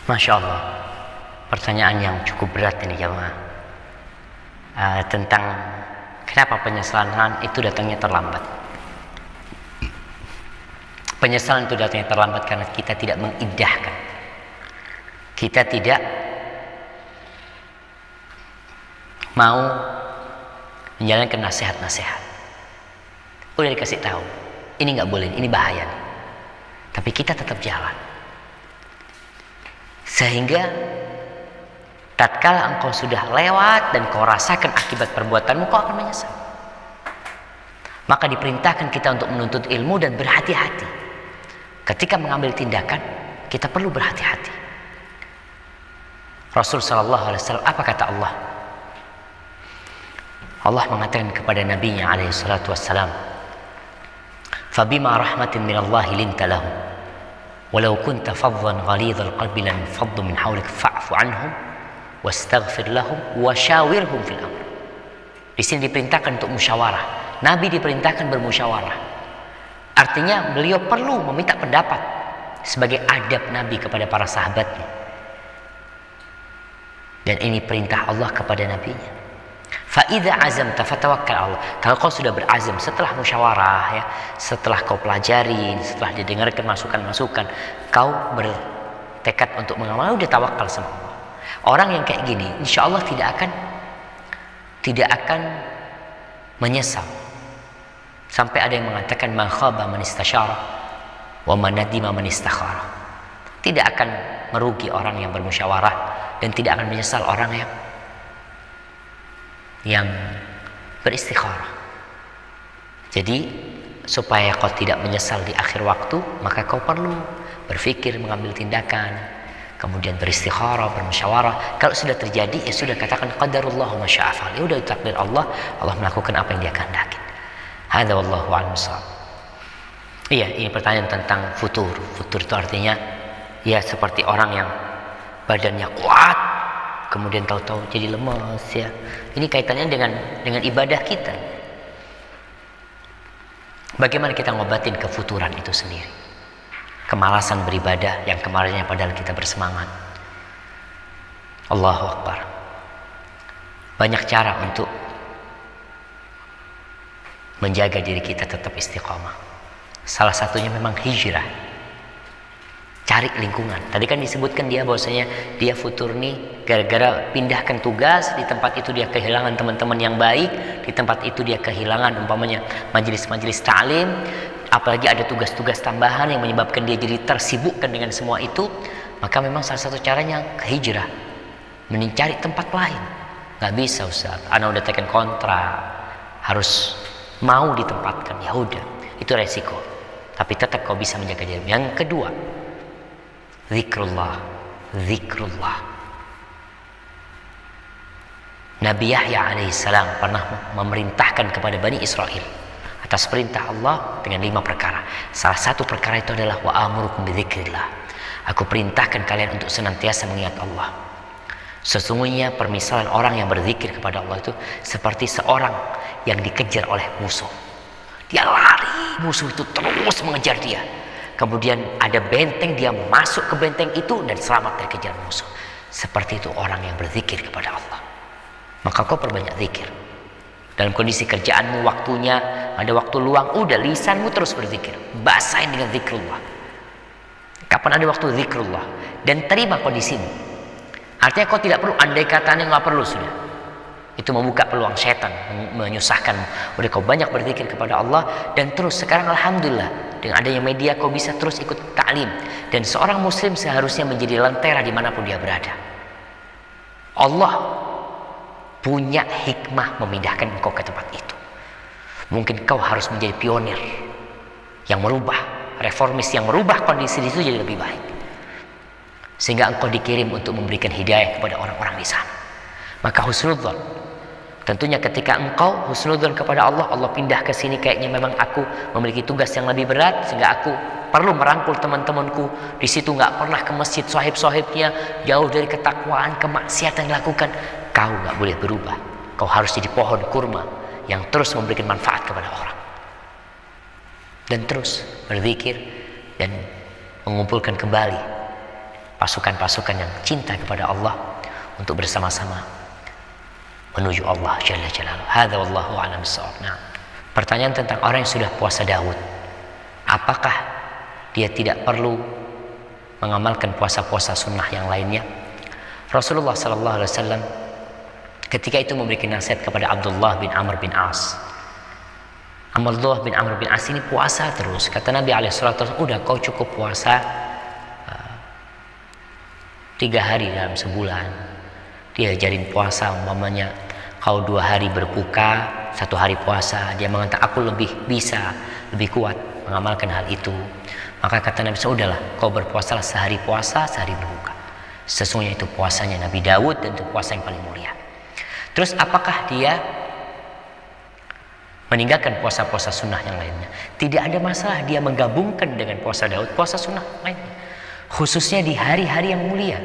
Masya Allah, pertanyaan yang cukup berat ini jemaah. Tentang kenapa penyesalan itu datangnya terlambat. Penyesalan itu datangnya terlambat karena kita tidak mengindahkan. Kita tidak mau menjalankan nasihat-nasihat. Udah dikasih tahu, ini nggak boleh, ini bahaya nih. Tapi kita tetap jalan. Sehingga tatkala engkau sudah lewat dan kau rasakan akibat perbuatanmu, kau akan menyesal. Maka diperintahkan kita untuk menuntut ilmu dan berhati-hati. Ketika mengambil tindakan, kita perlu berhati-hati. Rasul sallallahu alaihi wasallam, apa kata Allah? Allah mengatakan kepada nabinya alaihi salatu wassalam, "Fabima rahmatin minallahi linta lahum, walau kunta faddan ghalidhal qalbi lan faddu min hawlik fa'fu anhum wastaghfir lahum washawirhum fil amr." Di sini diperintahkan untuk musyawarah. Nabi diperintahkan bermusyawarah. Artinya beliau perlu meminta pendapat sebagai adab Nabi kepada para sahabatnya. Dan ini perintah Allah kepada nabinya. Fa idza azamta fatawakkal Allah. Kalau kau sudah berazam setelah musyawarah, ya, setelah kau pelajari, setelah didengarkan masukan-masukan, kau bertekad untuk mengamal, udah tawakal sama Allah. Orang yang kayak gini, insya Allah tidak akan menyesal. Sampai ada yang mengatakan man khaba man istasyara wa man nadima man istakhara. Tidak akan merugi orang yang bermusyawarah dan tidak akan menyesal orang yang beristikharah. Jadi supaya kau tidak menyesal di akhir waktu, maka kau perlu berpikir, mengambil tindakan, kemudian beristikharah, bermusyawarah. Kalau sudah terjadi, ya sudah, katakan qadarullah wa masya'a fa'al. Ya udah, takdir Allah, Allah melakukan apa yang Dia kehendaki. Hadza wallahu a'lam bissawab. Iya, ini pertanyaan tentang futur. Futur itu artinya ya seperti orang yang badannya kuat, kemudian tahu-tahu jadi lemas, ya. Ini kaitannya dengan ibadah kita. Bagaimana kita ngobatin kefuturan itu sendiri? Kemalasan beribadah yang kemarinnya padahal kita bersemangat. Allahu Akbar. Banyak cara untuk menjaga diri kita tetap istiqamah. Salah satunya memang hijrah. Cari lingkungan. Tadi kan disebutkan dia bahwasanya dia futur nih gara-gara pindahkan tugas, di tempat itu dia kehilangan teman-teman yang baik, di tempat itu dia kehilangan umpamanya majelis-majelis ta'lim, apalagi ada tugas-tugas tambahan yang menyebabkan dia jadi tersibukkan dengan semua itu. Maka memang salah satu caranya hijrah, mencari tempat lain. Nggak bisa Ustaz, ana udah tekan kontrak, harus mau ditempatkan. Ya udah, itu resiko. Tapi tetap kau bisa menjaga diri. Yang kedua, zikrullah. Nabi Yahya alaihissalam pernah memerintahkan kepada Bani Israel atas perintah Allah dengan 5 perkara. Salah satu perkara itu adalah wa amurukum bidzikrillah. Aku perintahkan kalian untuk senantiasa mengingat Allah. Sesungguhnya permisalan orang yang berzikir kepada Allah itu seperti seorang yang dikejar oleh musuh. Dia lari, musuh itu terus mengejar dia. Kemudian ada benteng, dia masuk ke benteng itu dan selamat dari kejar musuh. Seperti itu orang yang berzikir kepada Allah. Maka kau perbanyak zikir. Dalam kondisi kerjaanmu, waktunya, ada waktu luang, udah lisanmu terus berzikir. Basahin dengan zikrullah. Kapan ada waktu zikrullah. Dan terima kondisimu. Artinya kau tidak perlu, andai katanya nggak perlu sudah. Itu membuka peluang setan, menyusahkanmu. Udah kau banyak berzikir kepada Allah. Dan terus sekarang alhamdulillah, dengan adanya media kau bisa terus ikut ta'lim. Dan seorang muslim seharusnya menjadi lentera dimanapun dia berada. Allah punya hikmah memindahkan engkau ke tempat itu. Mungkin kau harus menjadi pionir yang merubah, reformis yang merubah kondisi itu jadi lebih baik. Sehingga engkau dikirim untuk memberikan hidayah kepada orang-orang di sana. Maka husnudzon. Tentunya ketika engkau husnudzon kepada Allah, Allah pindah ke sini, kayaknya memang aku memiliki tugas yang lebih berat sehingga aku perlu merangkul teman-temanku. Di situ nggak pernah ke masjid sohib-sohibnya, jauh dari ketakwaan, kemaksiatan yang dilakukan. Kau nggak boleh berubah. Kau harus jadi pohon kurma yang terus memberikan manfaat kepada orang. Dan terus berzikir dan mengumpulkan kembali pasukan-pasukan yang cinta kepada Allah untuk bersama-sama menuju Allah Jalla Jalaluhu. Hadza wallahu a'lam bissawab. Nah, pertanyaan tentang orang yang sudah puasa Daud, apakah dia tidak perlu mengamalkan puasa-puasa sunnah yang lainnya? Rasulullah sallallahu alaihi wasallam ketika itu memberikan nasihat kepada Abdullah bin Amr bin As. Abdullah bin Amr bin As ini puasa terus. Kata Nabi alaihi salatu wasallam, udah kau cukup puasa 3 hari dalam sebulan. Dia ajarin puasa, umpamanya kau 2 hari berbuka, 1 hari puasa. Dia mengatakan aku lebih bisa, lebih kuat mengamalkan hal itu. Maka kata Nabi, udahlah kau berpuasalah sehari puasa, sehari berbuka. Sesungguhnya itu puasanya Nabi Daud dan itu puasa yang paling mulia. Terus apakah dia meninggalkan puasa-puasa sunnah yang lainnya? Tidak ada masalah dia menggabungkan dengan puasa Daud, puasa sunnah lainnya. Khususnya di hari-hari yang mulia.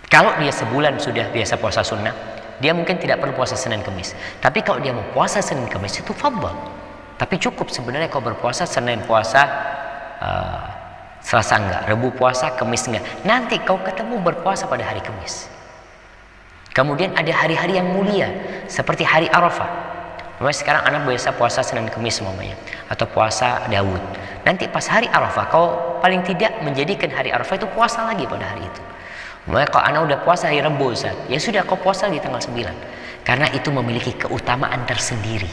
Kalau dia sebulan sudah biasa puasa sunnah, dia mungkin tidak perlu puasa Senin Kemis. Tapi kalau dia mau puasa Senin Kemis itu fadhal. Tapi cukup sebenarnya kau berpuasa Senin puasa, Selasa enggak, Rabu puasa, Kamis enggak. Nanti kau ketemu berpuasa pada hari Kamis. Kemudian ada hari-hari yang mulia seperti hari Arafah. Memang sekarang anak biasa puasa Senin Kamis semuanya, atau puasa Daud. Nanti pas hari Arafah kau paling tidak menjadikan hari Arafah itu puasa lagi pada hari itu. Memang kalau anak udah puasa hari Rabu, Ustaz, ya sudah kau puasa di tanggal 9. Karena itu memiliki keutamaan tersendiri.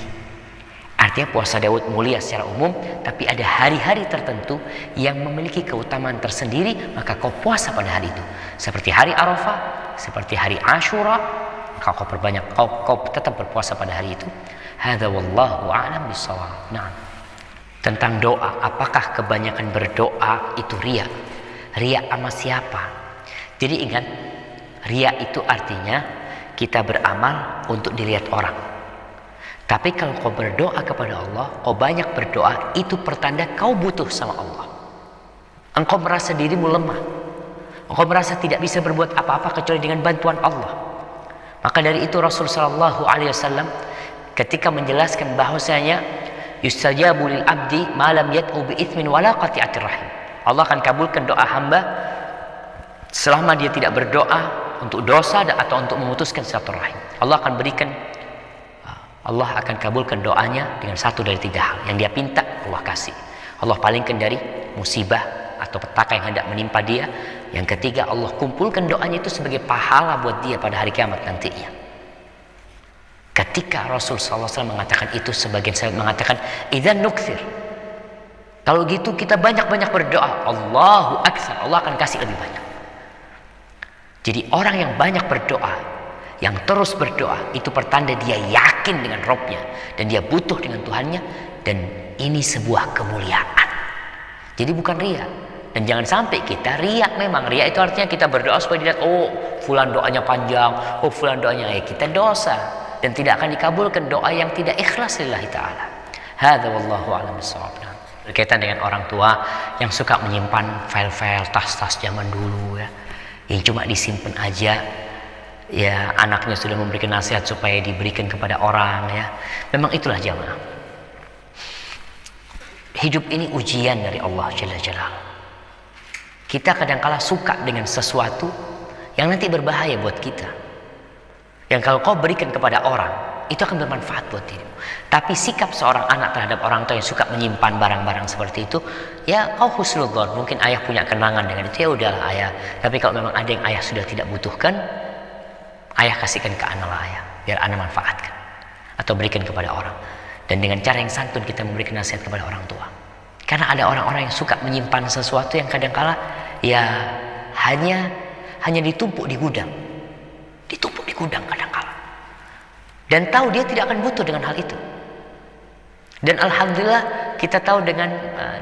Artinya puasa Daud mulia secara umum, tapi ada hari-hari tertentu yang memiliki keutamaan tersendiri, maka kau puasa pada hari itu. Seperti hari Arafah, seperti hari Ashura, maka kau perbanyak, kau tetap berpuasa pada hari itu. Hadza wallahu a'lam bissawab. Nah, tentang doa, apakah kebanyakan berdoa itu riya? Riya sama siapa? Jadi ingat, riya itu artinya kita beramal untuk dilihat orang. Tapi kalau kau berdoa kepada Allah, kau banyak berdoa, itu pertanda kau butuh sama Allah. Engkau merasa dirimu lemah. Engkau merasa tidak bisa berbuat apa-apa kecuali dengan bantuan Allah. Maka dari itu Rasul sallallahu alaihi wasallam ketika menjelaskan bahwasanya yustajabu lil abdi ma lam yad'u bi itsmin wala qati'atir rahim. Allah akan kabulkan doa hamba selama dia tidak berdoa untuk dosa atau untuk memutuskan silaturahim. Allah akan kabulkan doanya dengan 1 dari 3 hal. Yang dia pinta, Allah kasih. Allah palingkan dari musibah atau petaka yang hendak menimpa dia. Yang ketiga, Allah kumpulkan doanya itu sebagai pahala buat dia pada hari kiamat nantinya. Ketika Rasul SAW mengatakan itu, sebagian sahabat mengatakan, idzan nukthir. Kalau gitu kita banyak-banyak berdoa. Allahu akbar, Allah akan kasih lebih banyak. Jadi orang yang banyak berdoa, yang terus berdoa, itu pertanda dia yakin dengan Robnya dan dia butuh dengan Tuhannya, dan ini sebuah kemuliaan. Jadi bukan riya. Dan jangan sampai kita riya. Memang riya itu artinya kita berdoa supaya dilihat, oh fulan doanya panjang, oh fulan doanya, kita dosa dan tidak akan dikabulkan doa yang tidak ikhlas lillahi ta'ala. Hadza wallahu a'lam bissawab. Berkaitan dengan orang tua yang suka menyimpan file-file tas-tas zaman dulu ya, yang cuma disimpan aja. Ya, anaknya sudah memberikan nasihat supaya diberikan kepada orang ya. Memang itulah jamaah. Hidup ini ujian dari Allah Jalla Jalaluhu. Kita kadangkala suka dengan sesuatu yang nanti berbahaya buat kita. Yang kalau kau berikan kepada orang, itu akan bermanfaat buat dirimu. Tapi sikap seorang anak terhadap orang tua yang suka menyimpan barang-barang seperti itu, ya kau husnudzon, mungkin ayah punya kenangan dengan itu, ya udahlah ayah. Tapi kalau memang ada yang ayah sudah tidak butuhkan, ayah kasihkan ke anak ayah, biar anak manfaatkan atau berikan kepada orang. Dan dengan cara yang santun kita memberikan nasihat kepada orang tua. Karena ada orang-orang yang suka menyimpan sesuatu yang kadangkala ya hanya ditumpuk di gudang. Ditumpuk di gudang kadangkala. Dan tahu dia tidak akan butuh dengan hal itu. Dan alhamdulillah kita tahu dengan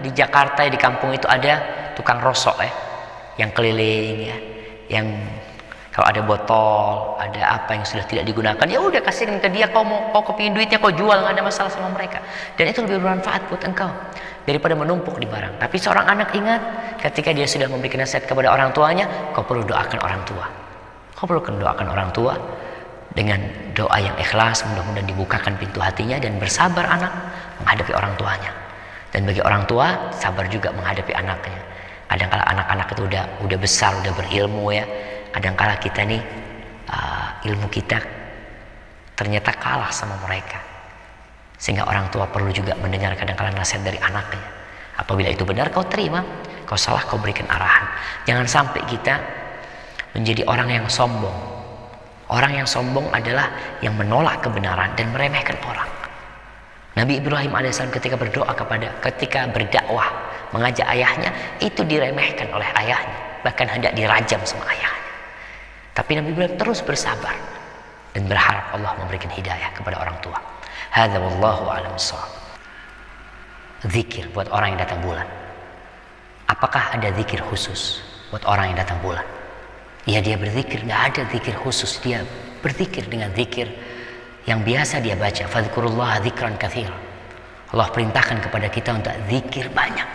di Jakarta, di kampung itu ada tukang rosok ya, yang keliling ya, yang kalau ada botol, ada apa yang sudah tidak digunakan, ya udah kasihkan ke dia. Kau kepingin duitnya, kau jual, nggak ada masalah sama mereka. Dan itu lebih bermanfaat buat engkau daripada menumpuk di barang. Tapi seorang anak ingat, ketika dia sudah memberikan nasihat kepada orang tuanya, kau perlu doakan orang tua. Kau perlu doakan orang tua dengan doa yang ikhlas, mudah-mudahan dibukakan pintu hatinya dan bersabar anak menghadapi orang tuanya. Dan bagi orang tua, sabar juga menghadapi anaknya. Kadang-kala anak-anak itu udah besar, udah berilmu ya. Kadang-kala kita nih ilmu kita ternyata kalah sama mereka. Sehingga orang tua perlu juga mendengar kadang-kala nasihat dari anaknya. Apabila itu benar kau terima, kau salah kau berikan arahan. Jangan sampai kita menjadi orang yang sombong. Orang yang sombong adalah yang menolak kebenaran dan meremehkan orang. Nabi Ibrahim alaihissalam ketika berdakwah mengajak ayahnya, itu diremehkan oleh ayahnya, bahkan hendak dirajam sama ayahnya. Tapi Nabi Ibrahim terus bersabar dan berharap Allah memberikan hidayah kepada orang tua. Hadza wallahu a'lam bissawab. Zikir buat orang yang datang bulan. Apakah ada zikir khusus buat orang yang datang bulan? Ya, dia berzikir, nggak ada zikir khusus. Dia berzikir dengan zikir yang biasa dia baca. Fadhkurullaha dzikran katsira. Allah perintahkan kepada kita untuk zikir banyak.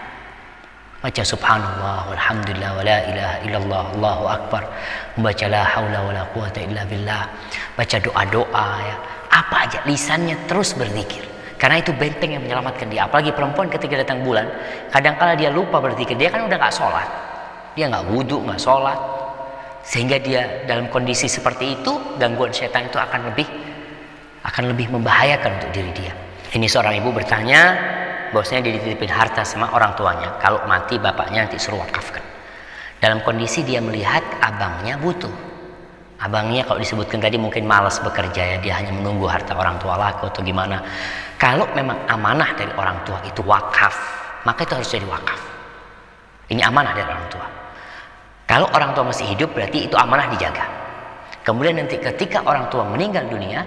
Baca subhanallah walhamdulillah wala ilaha illallah Allahu akbar. Membaca la haula wala quwata illa billah. Baca doa-doa ya. Apa aja lisannya terus berzikir. Karena itu benteng yang menyelamatkan dia. Apalagi perempuan ketika datang bulan, kadang-kala dia lupa berzikir. Dia kan udah nggak sholat, dia nggak wudhu, nggak sholat, sehingga dia dalam kondisi seperti itu, gangguan setan itu akan lebih membahayakan untuk diri dia. Ini seorang ibu bertanya, bahwasanya dia dititipin harta sama orang tuanya. Kalau mati bapaknya nanti suruh wakafkan. Dalam kondisi dia melihat abangnya butuh. Abangnya kalau disebutkan tadi mungkin malas bekerja ya, dia hanya menunggu harta orang tua laku atau gimana. Kalau memang amanah dari orang tua itu wakaf, maka itu harus jadi wakaf. Ini amanah dari orang tua. Kalau orang tua masih hidup berarti itu amanah dijaga. Kemudian nanti ketika orang tua meninggal dunia,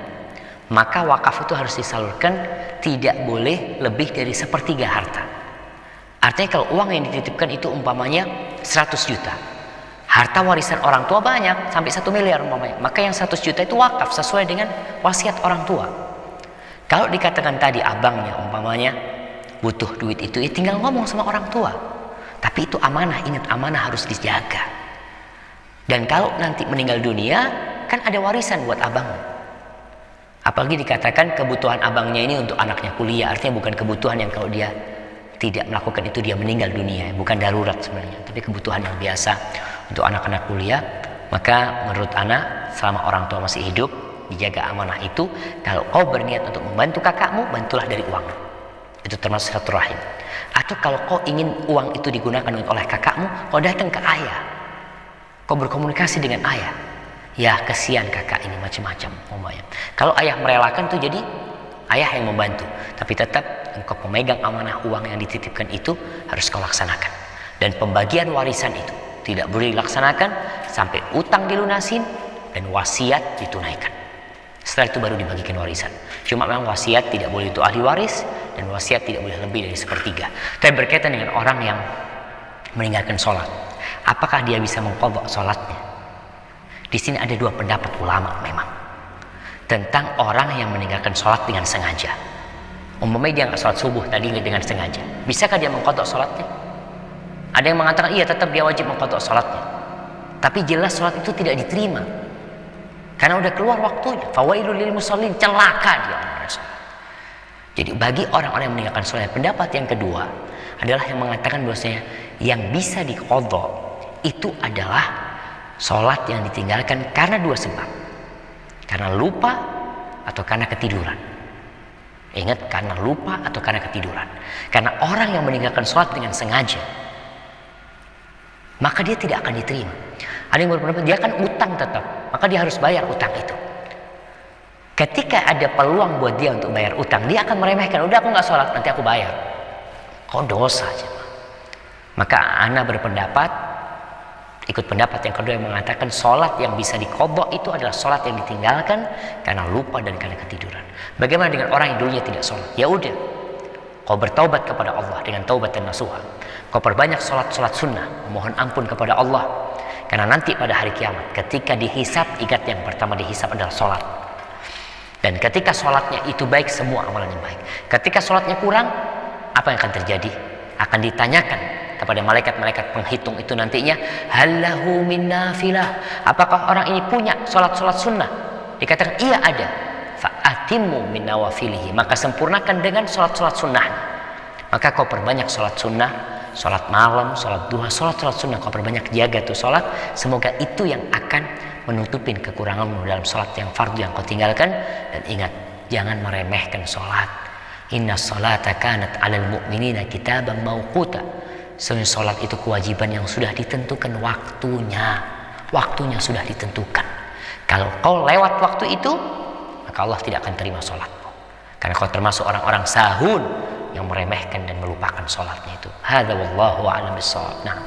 maka wakaf itu harus disalurkan, tidak boleh lebih dari 1/3 harta. Artinya kalau uang yang dititipkan itu umpamanya 100 juta. Harta warisan orang tua banyak, sampai 1 miliar umpamanya. Maka yang 100 juta itu wakaf sesuai dengan wasiat orang tua. Kalau dikatakan tadi abangnya umpamanya butuh duit itu, ya tinggal ngomong sama orang tua. Tapi itu amanah, ingat amanah harus dijaga. Dan kalau nanti meninggal dunia, kan ada warisan buat abangnya. Apalagi dikatakan kebutuhan abangnya ini untuk anaknya kuliah, artinya bukan kebutuhan yang kalau dia tidak melakukan itu dia meninggal dunia, bukan darurat sebenarnya, tapi kebutuhan yang biasa untuk anak-anak kuliah. Maka menurut anak, selama orang tua masih hidup, dijaga amanah itu. Kalau kau berniat untuk membantu kakakmu, bantulah dari uang, itu termasuk silaturahim. Atau kalau kau ingin uang itu digunakan oleh kakakmu, kau datang ke ayah, kau berkomunikasi dengan ayah. Ya kesian kakak ini macam-macam umpamanya. Kalau ayah merelakan tuh jadi ayah yang membantu, tapi tetap engkau pemegang amanah uang yang dititipkan itu harus kau laksanakan. Dan pembagian warisan itu tidak boleh dilaksanakan sampai utang dilunasin dan wasiat ditunaikan. Setelah itu baru dibagikan warisan. Cuma memang wasiat tidak boleh untuk ahli waris, dan wasiat tidak boleh lebih dari 1/3. Tapi berkaitan dengan orang yang meninggalkan sholat, apakah dia bisa mengqadha sholatnya? Di sini ada 2 pendapat ulama memang tentang orang yang meninggalkan sholat dengan sengaja. Umpamanya dia nggak sholat subuh tadi dengan sengaja, bisakah dia mengqadha sholatnya? Ada yang mengatakan iya, tetap dia wajib mengqadha sholatnya. Tapi jelas sholat itu tidak diterima karena udah keluar waktunya. Fawailul lil musallin, celaka dia. Jadi bagi orang-orang yang meninggalkan sholat, pendapat yang kedua adalah yang mengatakan bahwasanya yang bisa diqadha itu adalah sholat yang ditinggalkan karena 2 sebab. Karena lupa atau karena ketiduran. Ingat, karena lupa atau karena ketiduran. Karena orang yang meninggalkan sholat dengan sengaja, maka dia tidak akan diterima. Ada yang berpendapat dia akan utang tetap, maka dia harus bayar utang itu. Ketika ada peluang buat dia untuk bayar utang, dia akan meremehkan, udah aku nggak sholat, nanti aku bayar. Kok dosa aja. Maka ana berpendapat, ikut pendapat yang kedua yang mengatakan sholat yang bisa diqadha itu adalah sholat yang ditinggalkan karena lupa dan karena ketiduran. Bagaimana dengan orang yang dulunya tidak sholat? Ya udah, kau bertaubat kepada Allah dengan taubat dan nasuha. Kau perbanyak sholat sunnah, memohon ampun kepada Allah. Karena nanti pada hari kiamat, ketika dihisab, ingat yang pertama dihisab adalah sholat. Dan ketika sholatnya itu baik, semua amalannya baik. Ketika sholatnya kurang, apa yang akan terjadi? Akan ditanyakan kepada malaikat-malaikat penghitung itu nantinya, halahu min nafilah, apakah orang ini punya sholat-sholat sunnah? Dikatakan iya ada. Fa'atimu min nawafilihi, maka sempurnakan dengan sholat-sholat sunnah. Maka kau perbanyak sholat sunnah, sholat malam, sholat duha, sholat sunnah. Kau perbanyak jaga tuh sholat. Semoga itu yang akan menutupin kekuranganmu dalam sholat yang fardu yang kau tinggalkan. Dan ingat, jangan meremehkan sholat. Inna sholata kanat 'alal mu'minina kitaban mauquta. Sholat itu kewajiban yang sudah ditentukan waktunya. Waktunya sudah ditentukan. Kalau kau lewat waktu itu, maka Allah tidak akan terima sholatmu. Karena kau termasuk orang-orang sahun yang meremehkan dan melupakan sholatnya itu. Hadza wallahu a'lam bissawab. Nah.